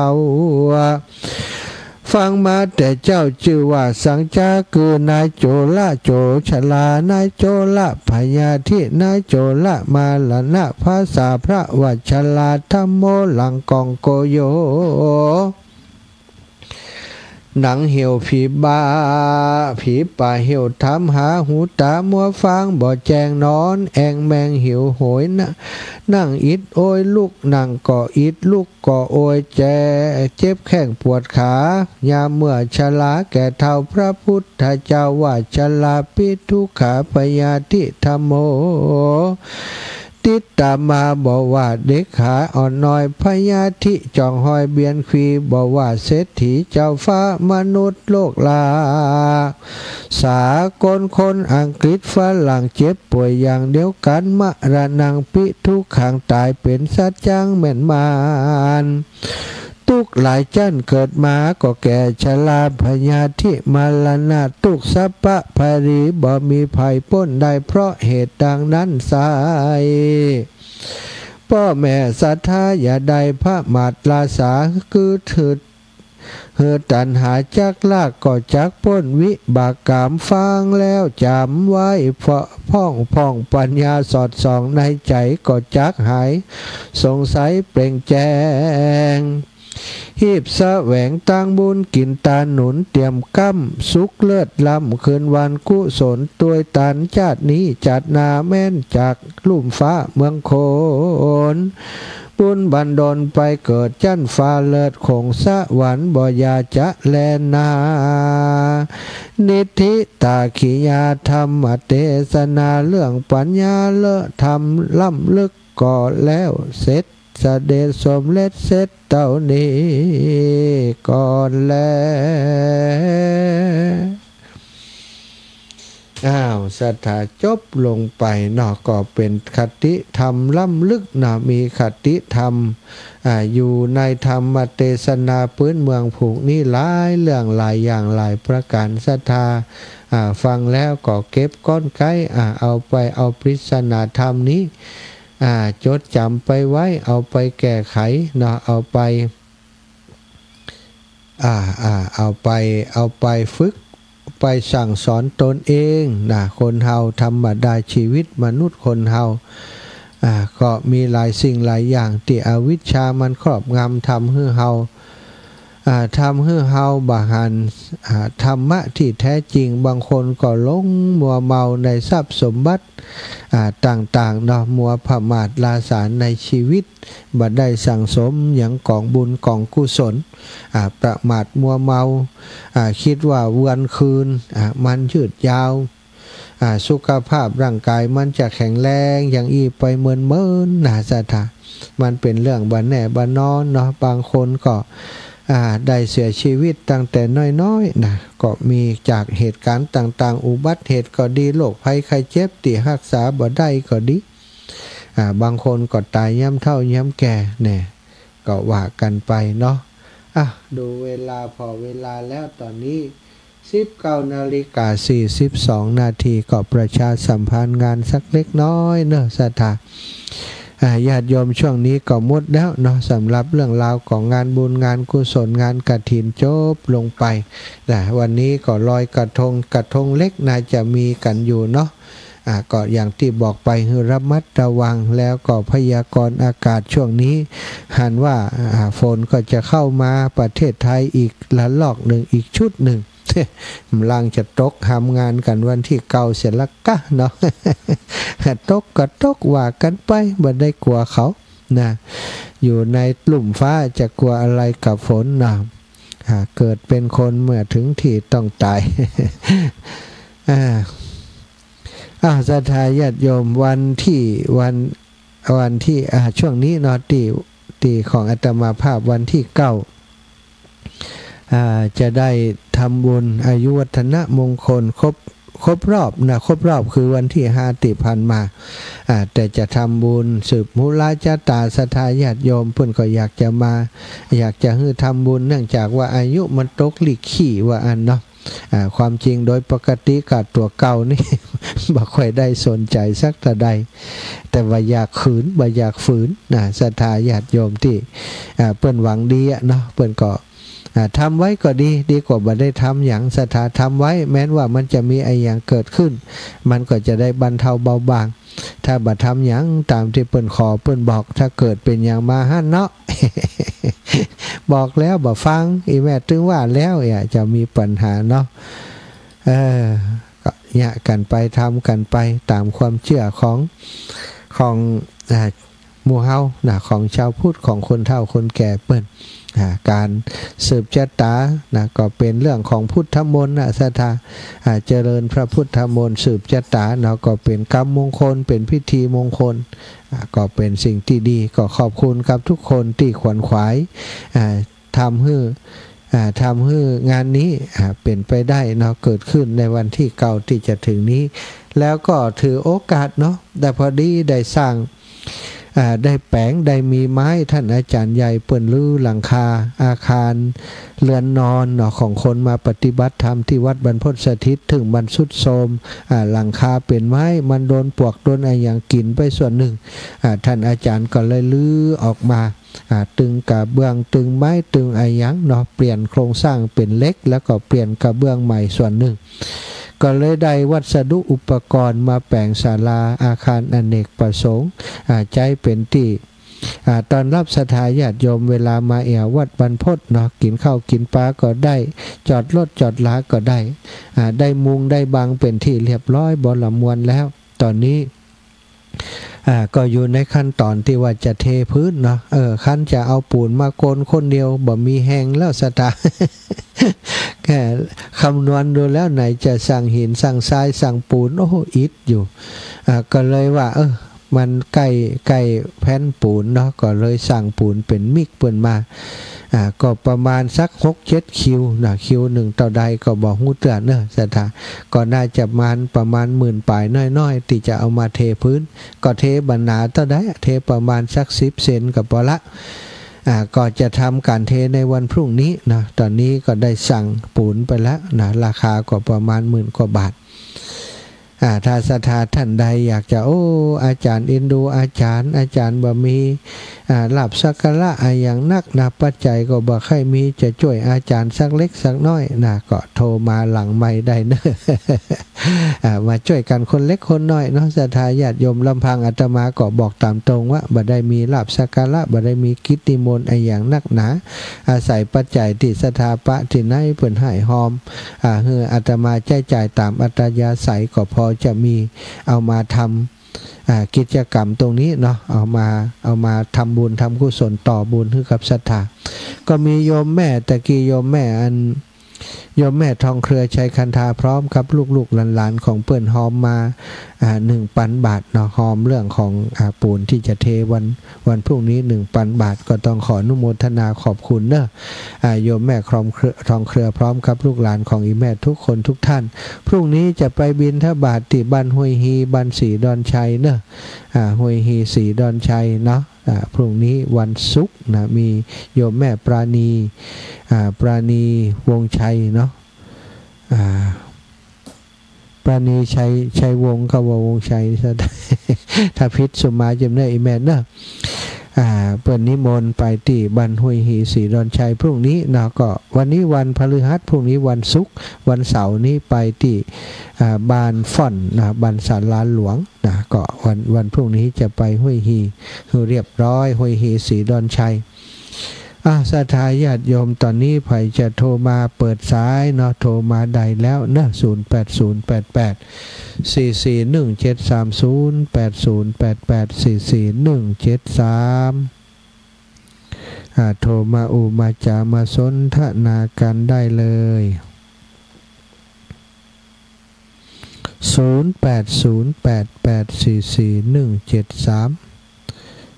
ฟังมาแต่เจ้าชื่อว่าสังจาคือนายโจละโจชลานายโจละพญาธินายโจละมาลนะภาษาพระวัชลาธรรมโมหลังกองโกโยหนังเหี่ยวผีป่าเหี่ยวทำหาหูตามัวฟังบ่แจงนอนแองแมงหิวโหยนะนั่งอิดโอยลูกนั่งก่ออิดลูกก่อโอยเจ็บแข้งปวดขายามเมื่อชราแก่เท่าพระพุทธเจ้าว่าชราปิทุกขาปยาธิธรรมโม ติดตามมาบอกว่าเด็กขาอ่อนน้อยพญาธิจองหอยเบียนควีบอกว่าเศรษฐีเจ้าฟ้ามนุษย์โลกลาสากลคนอังกฤษฝรั่งเจ็บป่วยอย่างเดียวกันมะระนังปิทุกขังตายเป็นสัจจังแม่นมานทุกหลายจันเกิดมาก็แก่ชราพญาธิมาลนาทุกสัพพะภรีบ่มีภัยพ้นได้เพราะเหตุดังนั้นไซพ่อแม่ศรัทธาอย่าได้พระมาตราสาคือถือตันหาจักลากก็จักพ้นวิบากกรรมฟังแล้วจำไว้พ่องปัญญาสอดส่องในใจก็จักหายสงสัยเปล่งแจ้งหีบแสวงตั้งบุญกินตาหนุนเตรียมกั้มสุกเลิศล้ำคืนวันกุศลตัวยตันชาตินี้จัดนาแม่นจากลุ่มฟ้าเมืองโคนบุญบันดลไปเกิดจันฟ้าเลิศคงสวรรค์บ่ยาจะแลนานิธิตาขิยาธรรมเทศนาเรื่องปัญญาเลอะธรรมล้ำลึกก่อแล้วเสร็จเสด็จสมเด็จเสร็จเต่านี้ก่อนแล้วสถาจบลงไปเนาะก็เป็นคติธรรมล้ำลึกนะมีคติธรรมอยู่ในธรรมเทศนาพื้นเมืองผูกนี่หลายเรื่องหลายอย่างหลายประการศรัทธาฟังแล้วก็เก็บก้อนไก่เอาไปเอาปริศนาธรรมนี้จดจำไปไว้เอาไปแก้ไขเนาะเอาไปฝึกไปสั่งสอนตนเองนะคนเฮาธรรมดาชีวิตมนุษย์คนเฮาก็มีหลายสิ่งหลายอย่างที่อวิชชามันครอบงำทำให้เฮาบาหันธรรมะที่แท้จริงบางคนก็หลงมัวเมาในทรัพย์สมบัติต่างๆเนาะมัวประมาทลาสารในชีวิตบัดได้สั่งสมอย่างกองบุญกองกุศลประมาทมัวเมาคิดว่าวันคืนมันยืดยาวสุขภาพร่างกายมันจะแข็งแรงอย่างอีไปเมินนะสถามันเป็นเรื่องบันแน่บันนอนเนาะบางคนก็ได้เสียชีวิตตั้งแต่น้อยๆนะก็มีจากเหตุการณ์ต่างๆอุบัติเหตุก็ดีโรคภัยไข้เจ็บที่รักษาบ่ได้ก็ดีบางคนก็ตายย่ำเฒ่าย่ำแก่เนี่ยก็ว่ากันไปเนาะดูเวลาพอเวลาแล้วตอนนี้19:42 นาทีก็ประชาสัมพันธ์งานสักเล็กน้อยเนอะศรัทธาญาติโยมช่วงนี้ก็หมดแล้วเนาะสำหรับเรื่องราวของงานบุญงานกุศลงานกฐินจบลงไปแต่วันนี้ก็ลอยกระทงเล็กน่าจะมีกันอยู่เนาะก็อย่างที่บอกไปคือระมัดระวังแล้วก็พยากรณ์อากาศช่วงนี้หันว่าฝนก็จะเข้ามาประเทศไทยอีกละลอกหนึ่งอีกชุดหนึ่งลังจะตกทำงานกันวันที่เก่าเสร็จแล้วกะเนาะตกก็ตกว่ากันไปบ่ได้กลัวเขานะอยู่ในกลุ่มฟ้าจะกลัวอะไรกับฝนนะเกิดเป็นคนเมื่อถึงที่ต้องตายศรัทธาญาติโยมวันที่ช่วงนี้เนาะตีของอาตมาภาพวันที่9จะได้ทำบุญอายุวัฒนมงคลครบรอบคือวันที่5ติพันมาแต่จะทำบุญสืบมุลาจตาศรัทธาญาติโยมเพิ่นก็อยากจะให้ทำบุญเนื่องจากว่าอายุมันตกลิขี้ว่าอันเนาะความจริงโดยปกติกับตัวเก่านี่ บ่ค่อยได้สนใจสักแต่ใดแต่ว่าอยากฝืนศรัทธาญาติโยมที่เปิ้นหวังดีเนาะเปิ้นก็ทำไว้ก็ดีกว่าบ่ได้ทำอย่างศรัทธาทำไว้แม้นว่ามันจะมีไอ้อย่างเกิดขึ้นมันก็จะได้บรรเทาเบาบางถ้าบ่ทำอย่างตามที่เปิ้นขอเปิ้นบอกถ้าเกิดเป็นอย่างมาหั่นเนาะ บอกแล้วบ่ฟังอีแม่ถึงว่าแล้วจะมีปัญหาเนาะก็เนี่ยกันไปทำกันไปตามความเชื่อของหมู่เฮาของชาวพุทธของคนเฒ่าคนแก่เปิ้น การสืบชะตานะก็เป็นเรื่องของพุทธมนต์นะศรัทธาเจริญพระพุทธมนต์สืบชะตาเนาะก็เป็นกรรมมงคลเป็นพิธีมงคลก็เป็นสิ่งที่ดีก็ขอบคุณครับทุกคนที่ขวนขวายทำให้งานนี้เป็นไปได้เนาะเกิดขึ้นในวันที่เก่าที่จะถึงนี้แล้วก็ถือโอกาสเนาะแต่พอดีได้สร้างได้แปลงได้มีไม้ท่านอาจารย์ใหญ่เปิ่นลื้อหลังคาอาคารเรือนนอนเนาะของคนมาปฏิบัติธรรมที่วัดบรรพตสถิตถึงบรรสุดโทรมหลังคาเป็นไม้มันโดนปลวกโดนอะไรอย่างกินไปส่วนหนึ่งท่านอาจารย์ก็เลยลื้อออกมาตึงกระเบื้องตึงไม้ตึงไอ้ยังเนาะเปลี่ยนโครงสร้างเป็นเล็กแล้วก็เปลี่ยนกระเบื้องใหม่ส่วนหนึ่งก็เลยได้วัสดุอุปกรณ์มาแปลงศาลาอาคารอเนกประสงค์ใจเป็นที่ตอนรับศรัทธาญาติโยมเวลามาแอววัดบรรพตเนาะกินข้าวกินปลาก็ได้จอดรถจอดลาก็ได้ได้มุงได้บังเป็นที่เรียบร้อยบ่ละมวนแล้วตอนนี้ก็อยู่ในขั้นตอนที่ว่าจะเทพื้นเนาะขั้นจะเอาปูนมาโกนคนเดียวบ่มีแหงแล้วศรัทธา แค่คำนวณดูแล้วไหนจะสั่งหินสั่งทรายสั่งปูนโอ้อิดอยู่ก็เลยว่ามันใกล้แผ่นปูนเนาะก็เลยสั่งปูนเป็นมิกเปิ่นมาก็ประมาณสัก 6-7 คิวนะคิวหนึ่งต่อใดก็บอกฮู้เตือนเนอะศรัทธาก็น่าจะประมาณ10,000 ปลายน้อยๆที่จะเอามาเทพื้นก็เทบรรณาต่อได้เทประมาณสัก10 เซนก็พอละก็จะทำการเทในวันพรุ่งนี้นะตอนนี้ก็ได้สั่งปูนไปแล้วนะราคาก็ประมาณ10,000 กว่าบาทถ้าศรัทธาท่านใดอยากจะอาจารย์เอ็นดูอาจารย์บ่มีลาภสักการะอย่างนักนะปัจจัยก็บ่ค่อยมีจะช่วยอาจารย์สักเล็กสักน้อยนะก็โทรมาหลังไมค์ได้เนอะ มาช่วยกันคนเล็กคนน้อยเนาะศรัทธาญาติโยมลำพังอาตมาก็บอกตามตรงว่าบ่ได้มีลาภสักการะบ่ได้มีกิตติมนต์อย่างนักหนาอาศัยปัจจัยที่ศรัทธาปะที่ไหนเพิ่นให้หอมเฮืออาตมาใช้จ่ายตามอัตยาศัยก็พอจะมีเอามาทำกิจกรรมตรงนี้เนาะเอามาทำบุญทำกุศลต่อบุญให้กับศรัทธาก็มีโยมแม่ตะกี้โยมแม่ทองเครือชัยคันธาพร้อมครับลูกๆหลานๆของเปิ้นหอมมา1,000 บาทเนาะหอมเรื่องของปูนที่จะเทวันพรุ่งนี้1,000 บาทก็ต้องขออนุโมทนาขอบคุณเนอะโยมแม่ทองเครือพร้อมครับลูกหลานของอีแม่ทุกคนทุกท่านพรุ่งนี้จะไปบิณฑบาตที่บ้านห้วยฮีบ้านศรีดอนชัยเนอะห้วยฮีศรีดอนชัยเนาะพรุ่งนี้วันศุกร์นะมีโยมแม่ปราณีวงชัยเนาะปราณีชัยวงศ์ก็ว่าวงชัยถ้าพิษสุมาจำได้อีแม่เนอะเปิดนิมนต์ไปที่บ้านห้วยฮีศรีดอนชัยพรุ่งนี้นะก็วันนี้วันพฤหัสพรุ่งนี้วันศุกร์วันเสาร์นี้ไปที่บ้านฟ่อนนะบ้านศาลาหลวงนะก็วันพรุ่งนี้จะไปห้วยฮีเรียบร้อยห้วยฮีศรีดอนชัยศรัทธาญาติโยมตอนนี้ไผจะโทรมาเปิดสายเนาะโทรมาได้แล้วนะ080884173080884417โทรมามาจามาสนทนากันได้เลย0808844173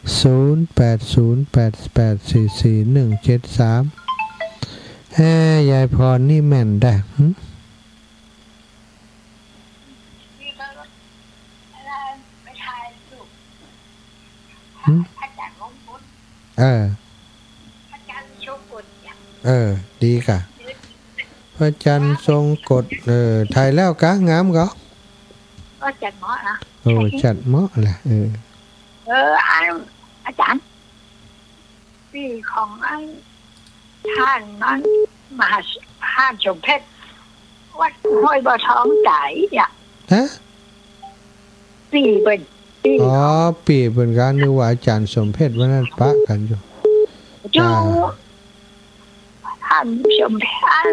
0808844173ยายพรนี่แม่นได้ดีค่ะพระจันทร์ทรงกฎถ่ายแล้วกะงามก็จัดเหมาะนะจัดเหมาะแหละอาจารย์ปีของท่านนั้นมหาท่านสมเพชรวัดห้วยบ่อทองใจเนี่ยปีเป็นปีเป็นการนึกว่าอาจารย์สมเพชรวันนั้นปะกันอยู่ท่านสมเพชร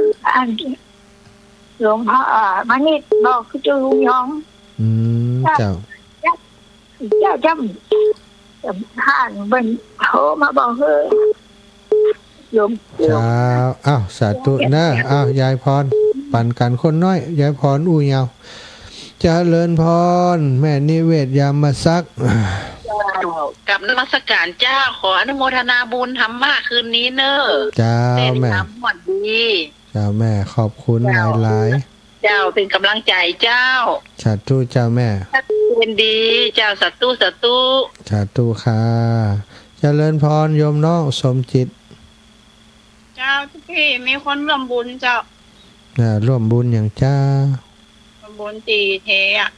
หลวงพ่อมานิดบอกคือจูยองเจ้าจำท่านเป็นโทรมาบอก โยม เจ้าอ้าวสาธุนะอ้าวยายพรปั่นกันคนน้อยยายพรอู้ยาวเจริญพรแม่นิเวศยามมาซักกับนมัสการเจ้าขออนุโมทนาบุญทำมากคืนนี้เนอะเจ้าแม่หมดดีเจ้าแม่ขอบคุณหลายๆเจ้าเป็นกำลังใจเจ้าสาธุเจ้าแม่เป็นดีเจ้าสัตตุสัตตุสาธุค่ะเจริญพรโยมน้องสมจิตเจ้าทุกพี่มีคนร่วมบุญเจ้าร่วมบุญอย่างเจ้าร่วมบุญตีเทอ่ะ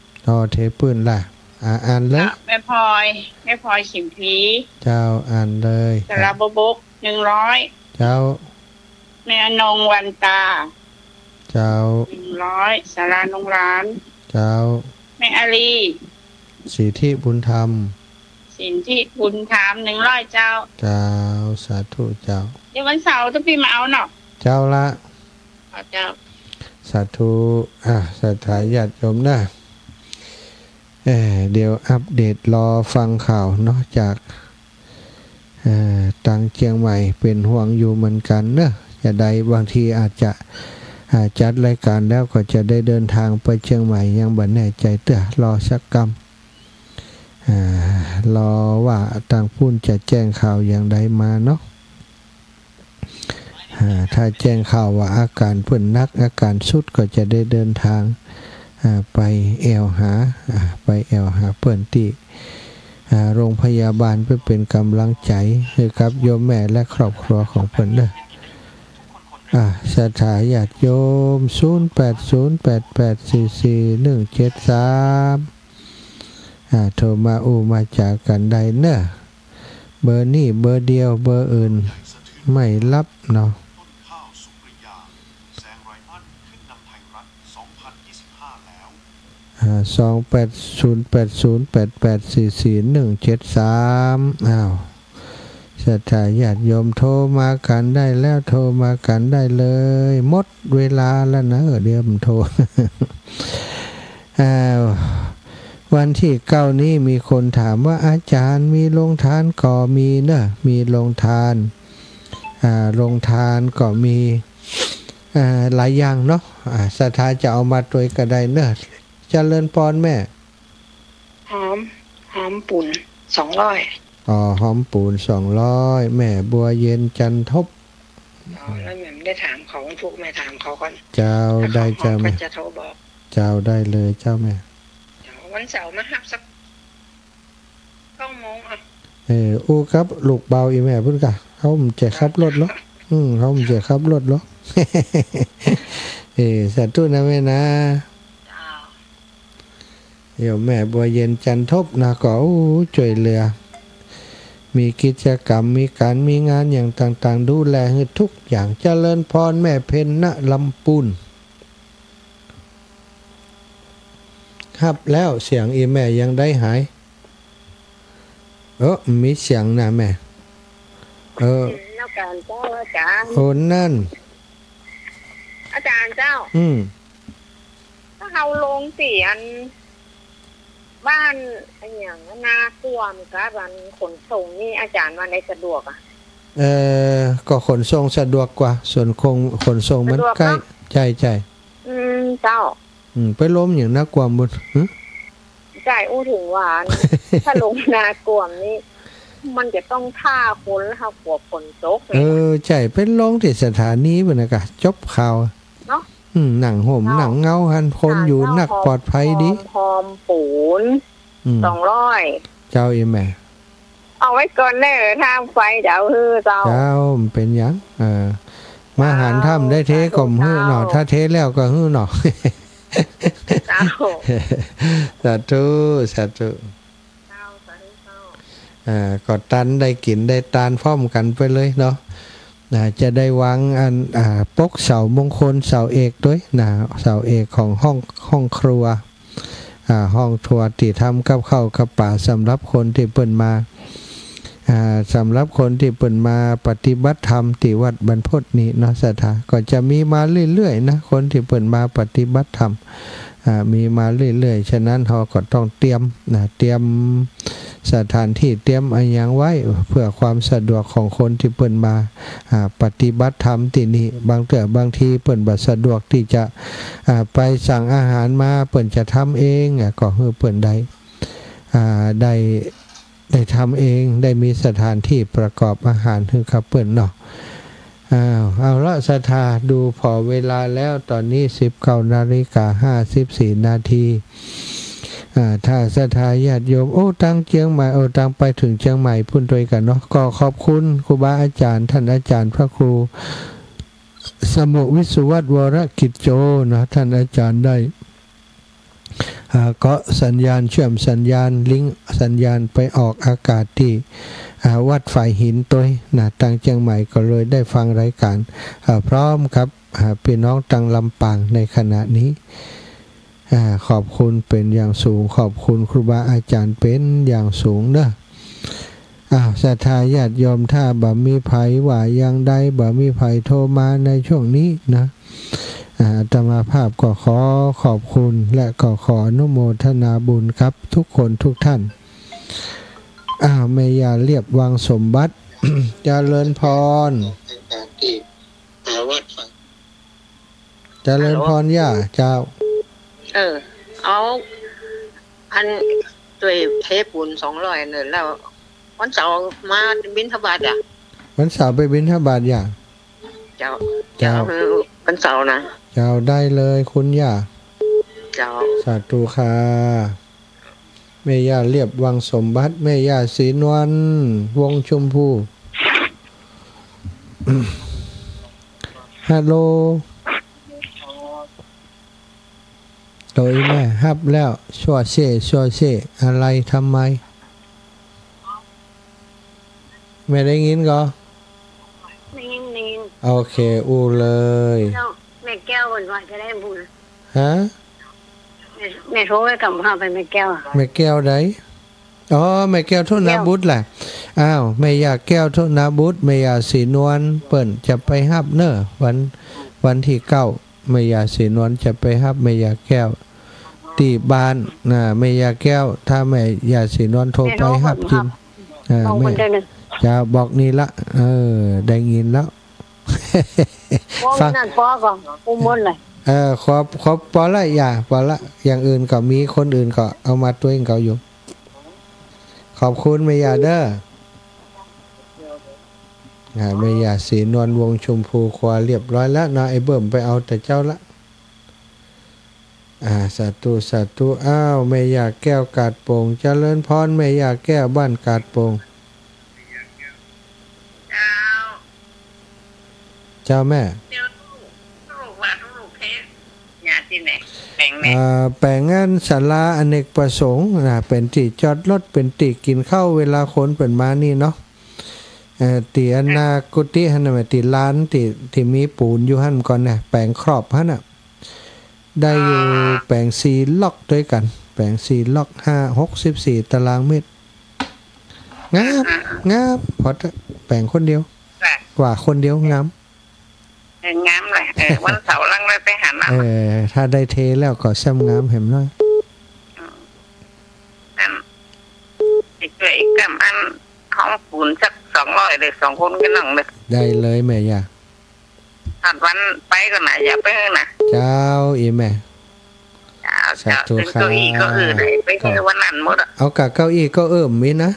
เทปืนล่ะอ่านเลยแม่พลอยขิมพีเจ้าอ่านเลยสระบบก100เจ้าแม่อนงวันตาเจ้า100สารานงร้านเจ้าแม่อาลีสิทธิบุญธรรม100เจ้าเจ้าสาธุเจ้าเดี๋ยววันเสาร์ทุกพี่มาเอาเนาะเจ้าละเจ้าสาธุสาธุญาติโยมนะเดี๋ยวอัปเดตรอฟังข่าวเนาะจากตังเชียงใหม่เป็นห่วงอยู่เหมือนกันเนอะจะได้บางทีอาจจะจัดรายการแล้วก็จะได้เดินทางไปเชียงใหม่ยังบันแน่ใจเตื้อรอสักกรรมรอว่าทางพูนจะแจ้งข่าวอย่างใดมาเนาะถ้าแจ้งข่าวว่าอาการเพิ่นนักอาการสุดก็จะได้เดินทางไปแอวหาเพื่อนที่โรงพยาบาลเพื่อเป็นกำลังใจให้กับโยมแม่และครอบครัวของเพื่อนเด้อสถาญาติโยม0808844173โทรมามาจากกันได้เนอะเบอร์นี้เบอร์เดียวเบอร์อื่นไม่รับเนาะ280808444173สถาญาติโยมโทรมากันได้แล้วโทรมากันได้เลยหมดเวลาแล้วนะเดี๋ยวผมโทร วันที่9นี้มีคนถามว่าอาจารย์มีโรงทานก็มีเนอะมีโรงทานโรงทานก็มีหลายอย่างเนาะศรัทธาจะเอามาตัวก็ได้เนอะเจริญพรแม่หอมปูน200หอมปูน200แม่บัวเย็นจันทบแล้วแม่ไม่ได้ถามเขาพวกแม่ถามเขาก่อนเจ้าได้เจ้าแม่จะโทรบอกเจ้าได้เลยเจ้าแม่วันเสาร์มาหับสัก9 โมงครับลูกเบาอีแม่พุ่นกะเขาจะขับรถเหรอเขาจะขับรถเหรอสาธุนะแม่นะเดี๋ยวแม่บัวเย็นจันทบนะก็ช่วยเหลือมีกิจกรรมมีการมีงานอย่างต่างๆดูแลให้ทุกอย่างเจริญพรแม่เพ็ญณลำปูนครับแล้วเสียงอีแม่ยังได้หายมีเสียงนะแม่แล้วการเจ้าอาจารย์โอนนั่นอาจารย์เจ้าถ้าเราลงเสียนบ้านอย่างนากวมกับวันขนส่งนี่อาจารย์วันไหนสะดวกก็ขนส่งสะดวกกว่าส่วนขนส่งมันใกล้ใช่เจ้าไปล้มอย่างนากวมบุญใช่ถึงหวานถ้าลงนากวมนี่มันจะต้องท่าคนแล้วค่ะหัวฝนตกใช่ไปลงที่สถานีบุญนะกะจบข่าวเนาะหนังห่มหนังเงาหันคนอยู่นักปลอดภัยดีหอมปูน200เจ้าอีแม่เอาไว้ก่อนแน่ทางไฟเจ้าเจ้าเป็นยังมาหันถ้ำได้เทก่มหื้อหน่อถ้าเทแล้วก็หื้อหน่อสาธุก็ตันได้กินได้ตานพร้อมกันไปเลยเนาะจะได้วางปกเสามงคลเสาเอกด้วยเสาเอกของห้องครัวห้องทัวร์ที่ทำกับข้าวกับป่าสำหรับคนที่เปิ่นมาสำหรับคนที่เปิ่นมาปฏิบัติธรรมที่วัดบรรพตนี้เนาะศรัทธาก็จะมีมาเรื่อยๆนะคนที่เปิ่นมาปฏิบัติธรรมมีมาเรื่อยๆฉะนั้นเราก็ต้องเตรียม สถานที่เตรียมอันยังไว้เพื่อความสะดวกของคนที่เปิ่นมาปฏิบัติธรรมที่นี่บางทีเปิ่นบ่สะดวกที่จะไปสั่งอาหารมาเปิ่นจะทำเองก็คือเปิ่นได้ทำเองได้มีสถานที่ประกอบอาหารคือครับเปิ่นเนาะเอาละศรัทธาดูพอเวลาแล้วตอนนี้ 19:54 นาทีถ้าศรัทธาญาติโยมตั้งเชียงใหม่ตั้งไปถึงเชียงใหม่พุ่นด้วยกันเนาะก็ขอบคุณครูบาอาจารย์ท่านอาจารย์พระครูสมุวิสุวัฒน์วรกิจโจนะท่านอาจารย์ได้ก็สัญญาณเชื่อมสัญญาณลิงก์สัญญาณไปออกอากาศที่วัดฝ่ายหินตัวนะตั้งเชียงใหม่ก็เลยได้ฟังรายการพร้อมครับพี่น้องตังลำปางในขณะนี้ขอบคุณเป็นอย่างสูงขอบคุณครูบาอาจารย์เป็นอย่างสูงเด้อศรัทธาญาติโยมถ้าบ่มีภัยว่ายังใดบ่มีภัยโทรมาในช่วงนี้นะอาตมาภาพก็ขอขอบคุณและก็ขออนุโมทนาบุญครับทุกคนทุกท่านแม่ย่าเรียบวังสมบัติ เจริญพรเจริญพรย่าเจ้าเอาพันด้วยเทปูน200เนี่ยแล้ววันเสาร์มาบิณฑบาตวันเสาร์ไปบิณฑบาตเจ้าวันเสาร์นะเจ้าได้เลยคุณย่าเจ้าสาธุค่ะแม่ย่าเรียบวังสมบัติแม่ย่าศรีนวลวงชมพูฮัลโหลโดยแม่ฮับแล้วชัวเช่อะไรทำไมไม่ได้ยินก็ได้ยินโอเคอู้เลยแม่แก้ววันวานจะได้บุญฮะแม่โทรไปกับพ่อไปแม่แก้วแม่แก้วไหนแม่แก้วโทษนาบุตรแหละแม่อยากแก้วโทษนาบุตรแม่อยากสีนวลเปิ่นจะไปฮับเนอะวันที่9แม่อยากสีนวลจะไปฮับแม่อยากแก้วที่บ้านแม่อยากแก้วถ้าแม่อยากสีนวลโทรไปฮับจริงแม่จะบอกนี่ละได้ยินแล้วฟังนั่นปอก่อนอุ้มมันเลยขอปอละปอละอย่างอื่นก็มีคนอื่นก็เอามาตัวเองก็อยู่ขอบคุณแม่ย่าเด้อแม่ย่าศรีนวลวงชมพูควาเรียบร้อยแล้วนะไอ้เบิ่มไปเอาแต่เจ้าละสาธุแม่ย่าแก้วกาดโป่งเจริญพรแม่ย่าแก้วบ้านกาดโป่งเจ้าแม่แปลงงานศาลาอเนกประสงค์เป็นที่จอดรถเป็นที่กินข้าวเวลาคนเป็นมานี่เนาะตีอนากุฏิหั่นน่ะตีร้านที่มีปูนอยู่หั่นก่อนน่ะแปลงครอบหั่นน่ะได้อยู่แปลง4ล็อกด้วยกันแปลง4ล็อก64ตารางเมตรงามพอแปลงคนเดียวกว่าคนเดียวงามเลยวันเสาร์ลังเลยไปหาหน้าถ้าได้เทแล้วก็ซ้ำงามเห็นน้อยอีกกำอันห้องปูนสัก200เลย2คนก็นั่งเลยได้เลยแม่ย่าถัดวันไปก็ไหนอย่าไปนะเจ้าอีแม่สาธุค่ะเก้าอี้ก็ไหนไปวันนั้นหมดเอากะเก้าอี้ก็มีนะ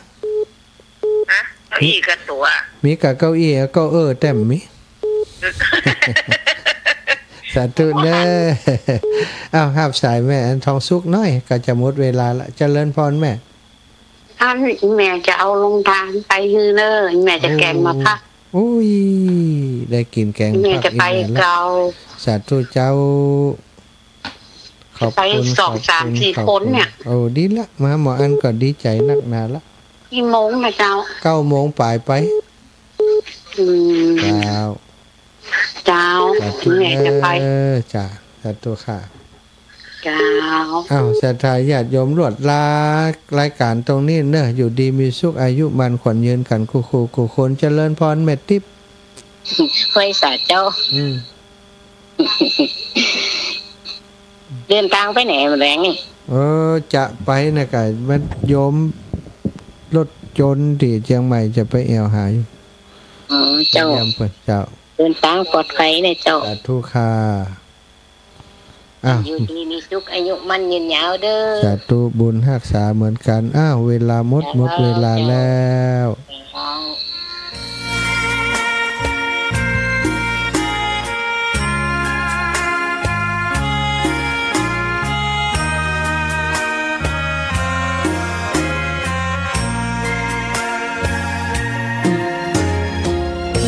เก้าอี้กับตัวมีกะเก้าอี้ก็แต้มมีสาธุเด้อห้ามสายแม่ทองสุกน้อยก็จะหมดเวลาละเจริญพรแม่แม่จะเอาลงทานไปฮือเนอแม่จะแกงมาพักอุ้ยได้กินแกงแม่จะไปเกาสาธุเจ้าขอบคุณ2 3 4คนเนี่ยดีละมาหมออันก็ดีใจนักหนาละกี่โมงนะเจ้า9 โมงปลายไปเจ้าแม่จะไปจ้าสาธุค่ะเจ้าศรัทธาญาติโยมรวดลารายการตรงนี้เนอะอยู่ดีมีสุขอายุมันขวัญยืนกันคู่คนเจริญพรแม่ติ๊บเคยสาเจ้าเดินทางไปไหนมาแรงนี่จะไปนะกะมันโยม รถจนที่เชียงใหม่จะไปแอวหาอยู่เจ้าเจ้าเดินทางปลอดภัยนะเจ้าสาธุค่ะอยู่ดีมีสุขอายุมันยืนยาวเด้อสาธุบุญรักษาเหมือนกันเวลาหมดเวลาแล้ว